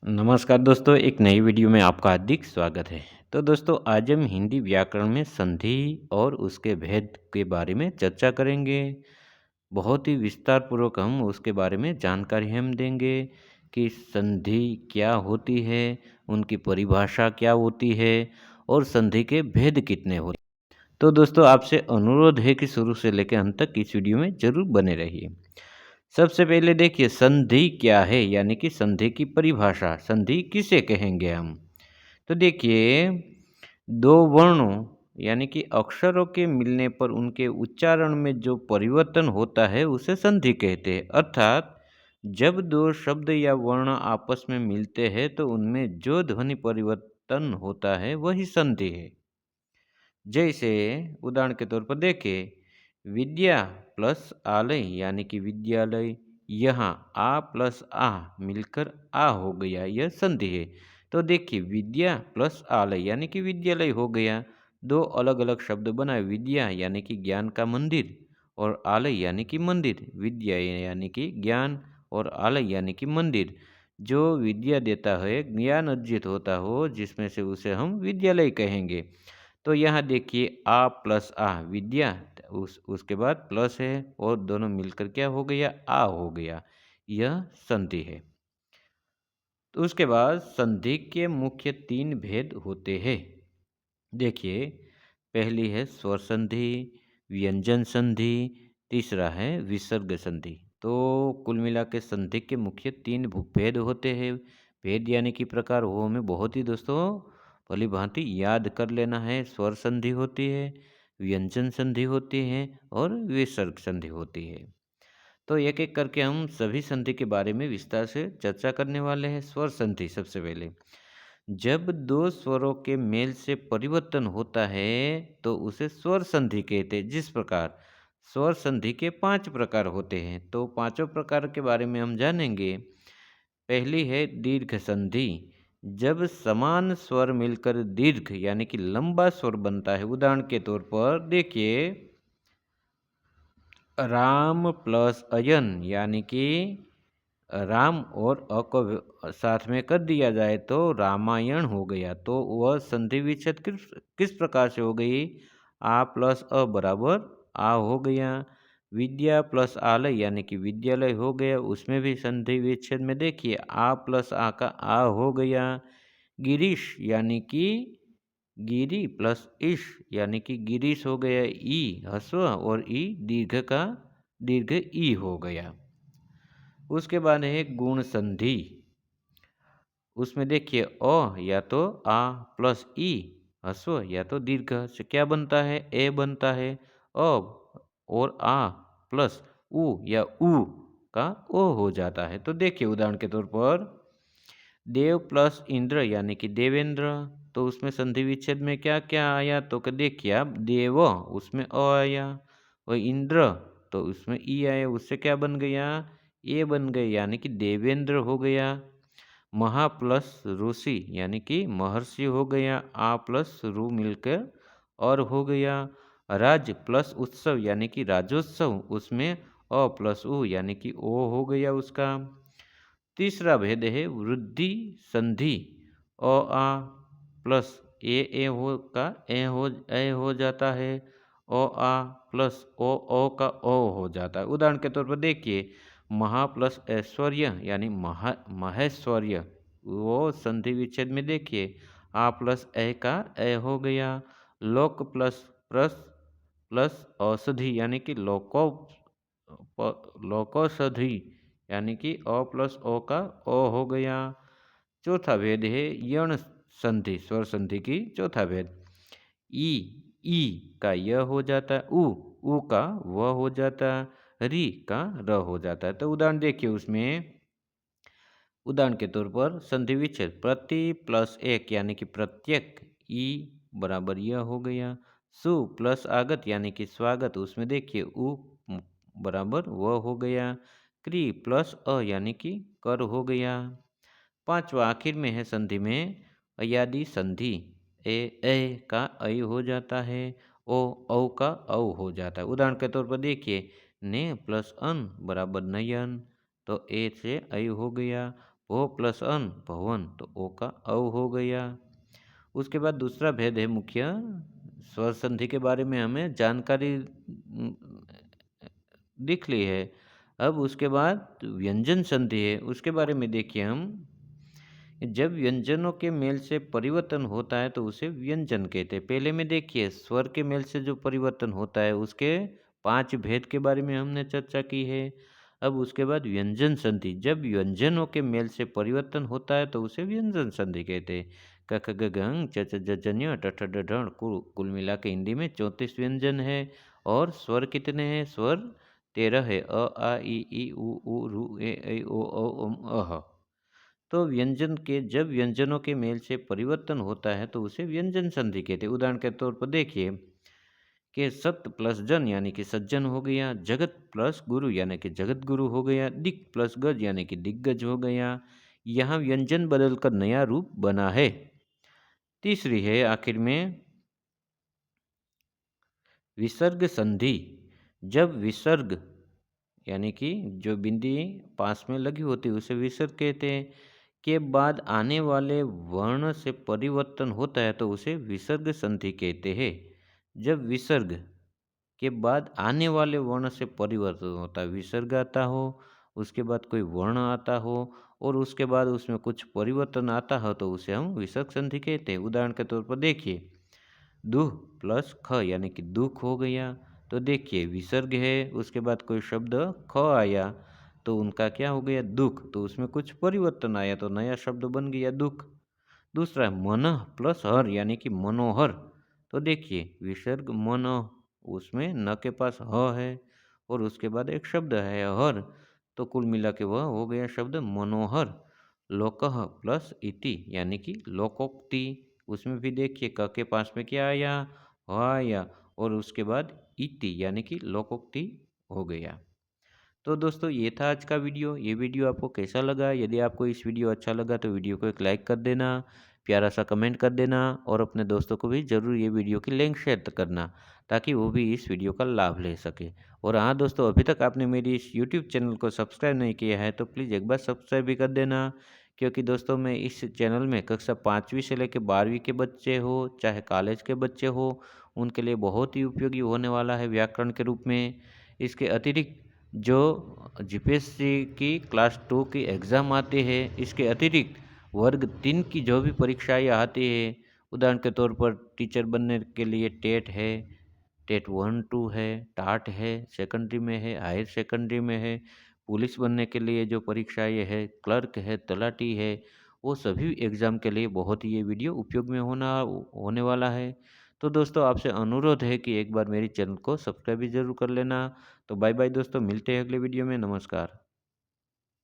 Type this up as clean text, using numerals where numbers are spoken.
नमस्कार दोस्तों, एक नई वीडियो में आपका हार्दिक स्वागत है। तो दोस्तों, आज हम हिंदी व्याकरण में संधि और उसके भेद के बारे में चर्चा करेंगे। बहुत ही विस्तार पूर्वक हम उसके बारे में जानकारी हम देंगे कि संधि क्या होती है, उनकी परिभाषा क्या होती है और संधि के भेद कितने होते हैं। तो दोस्तों, आपसे अनुरोध है कि शुरू से लेकर अंत तक इस वीडियो में जरूर बने रहिए। सबसे पहले देखिए संधि क्या है, यानी कि संधि की परिभाषा। संधि किसे कहेंगे हम? तो देखिए, दो वर्णों यानी कि अक्षरों के मिलने पर उनके उच्चारण में जो परिवर्तन होता है उसे संधि कहते हैं। अर्थात जब दो शब्द या वर्ण आपस में मिलते हैं तो उनमें जो ध्वनि परिवर्तन होता है वही संधि है। जैसे उदाहरण के तौर पर देखें, विद्या प्लस आलय यानी कि विद्यालय, यहाँ आ प्लस आ मिलकर आ हो गया, यह संधि है। तो देखिए, विद्या प्लस आलय यानी कि विद्यालय हो गया। दो अलग अलग शब्द बनाए, विद्या यानी कि ज्ञान का मंदिर और आलय यानी कि मंदिर। विद्या यानी कि ज्ञान और आलय यानी कि मंदिर। जो विद्या देता है, ज्ञान अर्जित होता हो जिसमें से उसे हम विद्यालय कहेंगे। तो यहाँ देखिए, आ प्लस आ विद्या, उसके बाद प्लस है और दोनों मिलकर क्या हो गया, आ हो गया। यह संधि है। तो उसके बाद संधि के मुख्य तीन भेद होते हैं। देखिए, पहली है स्वर संधि, व्यंजन संधि, तीसरा है विसर्ग संधि। तो कुल मिला के संधि के मुख्य तीन भेद होते हैं। भेद यानी कि प्रकार, वो हमें बहुत ही दोस्तों भली भांति याद कर लेना है। स्वर संधि होती है, व्यंजन संधि होती है और विसर्ग संधि होती है। तो एक एक करके हम सभी संधि के बारे में विस्तार से चर्चा करने वाले हैं। स्वर संधि सबसे पहले, जब दो स्वरों के मेल से परिवर्तन होता है तो उसे स्वर संधि कहते हैं। जिस प्रकार स्वर संधि के 5 प्रकार होते हैं, तो पांचों प्रकार के बारे में हम जानेंगे। पहली है दीर्घ संधि। जब समान स्वर मिलकर दीर्घ यानी कि लंबा स्वर बनता है। उदाहरण के तौर पर देखिए, राम प्लस अयन यानी कि राम और अ को साथ में कर दिया जाए तो रामायण हो गया। तो वह संधि विच्छेद किस किस प्रकार से हो गई? आ प्लस अ बराबर आ हो गया। विद्या प्लस आलय यानी कि विद्यालय हो गया। उसमें भी संधि विच्छेद में देखिए, आ प्लस आ का आ हो गया। गिरीश यानी कि गिरी प्लस इश यानी कि गिरीश हो गया। ई ह्रस्व और ई दीर्घ का दीर्घ ई हो गया। उसके बाद है गुण संधि। उसमें देखिए, अ या तो आ प्लस ई ह्रस्व या तो दीर्घ से क्या बनता है, ए बनता है। अ और आ प्लस उ या उ का ओ हो जाता है। तो देखिए, उदाहरण के तौर पर देव प्लस इंद्र यानी कि देवेंद्र। तो उसमें संधि विच्छेद में क्या क्या आया, तो देखिए आप, देव उसमें अ आया और इंद्र तो उसमें ई आया। उससे क्या बन गया, ए बन गए यानी कि देवेंद्र हो गया। महा प्लस ऋषि यानी कि महर्षि हो गया। आ प्लस रू मिलकर और हो गया। राज प्लस उत्सव यानी कि राजोत्सव, उसमें अ प्लस उ यानी कि ओ हो गया उसका। तीसरा भेद है वृद्धि संधि। अ आ प्लस ए हो का ए हो जाता है। ओ आ प्लस ओ का ओ हो जाता है। उदाहरण के तौर पर देखिए, महा प्लस ऐश्वर्य यानी महेश्वर्य, वो संधि विच्छेद में देखिए, आ प्लस ए का ए हो गया। लोक प्लस प्लस प्लस औषधि यानी कि लोकोषधि यानी कि अ प्लस ओ का ओ हो गया। चौथा भेद है यण संधि, स्वर संधि की चौथा भेद। ई का य हो जाता है, उ का व हो जाता है, री का र हो जाता है। तो उदाहरण देखिए, उसमें उदाहरण के तौर पर संधि विच्छेद प्रति प्लस एक यानी कि प्रत्येक, ई बराबर यह हो गया। सु प्लस आगत यानी कि स्वागत, उसमें देखिए उ बराबर व हो गया। क्री प्लस अ यानी कि कर हो गया। पांचवा आखिर में है संधि में अयादि संधि। ए का ऐ हो जाता है, ओ औ का औ हो जाता है। उदाहरण के तौर पर देखिए, ने प्लस अन बराबर नयन, तो ए से ऐ हो गया। भो प्लस अन भवन, तो ओ का औ हो गया। उसके बाद दूसरा भेद है मुख्य स्वर संधि के बारे में हमें जानकारी दिख ली है। अब उसके बाद व्यंजन संधि है, उसके बारे में देखिए हम। जब व्यंजनों के मेल से परिवर्तन होता है तो उसे व्यंजन कहते हैं। पहले में देखिए स्वर के मेल से जो परिवर्तन होता है उसके 5 भेद के बारे में हमने चर्चा की है। अब उसके बाद व्यंजन संधि, जब व्यंजनों के मेल से परिवर्तन होता है तो उसे व्यंजन संधि कहते हैं। क ख ग घ ङ च छ ज झ ञ ट ठ ड ढ कुल मिला के हिंदी में 34 व्यंजन है। और स्वर कितने हैं? स्वर 13 है। अ आ इ ई उ ऊ ऋ ए ऐ ओ औ अम अः। तो व्यंजन के जब व्यंजनों के मेल से परिवर्तन होता है तो उसे व्यंजन संधि कहते हैं। उदाहरण के तौर पर देखिए कि सत प्लस जन यानी कि सज्जन हो गया, जगत प्लस गुरु यानी कि जगत गुरु हो गया, दिक प्लस गज यानी कि दिग्गज हो गया। यहाँ व्यंजन बदलकर नया रूप बना है। तीसरी है आखिर में विसर्ग संधि। जब विसर्ग यानी कि जो बिंदी पास में लगी होती है उसे विसर्ग कहते हैं, के बाद आने वाले वर्ण से परिवर्तन होता है तो उसे विसर्ग संधि कहते हैं। जब विसर्ग के बाद आने वाले वर्ण से परिवर्तन होता है, विसर्ग आता हो, उसके बाद कोई वर्ण आता हो और उसके बाद उसमें कुछ परिवर्तन आता हो तो उसे हम विसर्ग संधि कहते हैं। उदाहरण के तौर पर देखिए दुह प्लस ख यानी कि दुख हो गया। तो देखिए विसर्ग है, उसके बाद कोई शब्द ख आया तो उनका क्या हो गया? दुख। तो उसमें कुछ परिवर्तन आया तो नया शब्द बन गया दुख। दूसरा है मन प्लस हर यानी कि मनोहर। तो देखिए विसर्ग मन, उसमें न के पास ह है और उसके बाद एक शब्द है हर, तो कुल मिला के वह हो गया शब्द मनोहर। लोकः प्लस इति यानी कि लोकोक्ति। उसमें भी देखिए क के पास में क्या आया? ह आया और उसके बाद इति यानी कि लोकोक्ति हो गया। तो दोस्तों ये था आज का वीडियो। ये वीडियो आपको कैसा लगा? यदि आपको इस वीडियो अच्छा लगा तो वीडियो को एक लाइक कर देना, प्यारा सा कमेंट कर देना और अपने दोस्तों को भी ज़रूर ये वीडियो की लिंक शेयर करना ताकि वो भी इस वीडियो का लाभ ले सके। और हाँ दोस्तों, अभी तक आपने मेरी इस यूट्यूब चैनल को सब्सक्राइब नहीं किया है तो प्लीज़ एक बार सब्सक्राइब भी कर देना, क्योंकि दोस्तों मैं इस चैनल में कक्षा 5वीं से लेकर 12वीं के बच्चे हो चाहे कॉलेज के बच्चे हो, उनके लिए बहुत ही उपयोगी होने वाला है व्याकरण के रूप में। इसके अतिरिक्त जो जीपीएससी की क्लास 2 की एग्ज़ाम आती है, इसके अतिरिक्त वर्ग 3 की जो भी परीक्षाएँ आती है, उदाहरण के तौर पर टीचर बनने के लिए टेट है, टेट 1-2 है, टाट है, सेकेंडरी में है, हायर सेकेंडरी में है, पुलिस बनने के लिए जो परीक्षाएँ है, क्लर्क है, तलाटी है, वो सभी एग्ज़ाम के लिए बहुत ही ये वीडियो उपयोग में होने वाला है। तो दोस्तों आपसे अनुरोध है कि एक बार मेरी चैनल को सब्सक्राइब भी ज़रूर कर लेना। तो बाय बाय दोस्तों, मिलते हैं अगले वीडियो में। नमस्कार।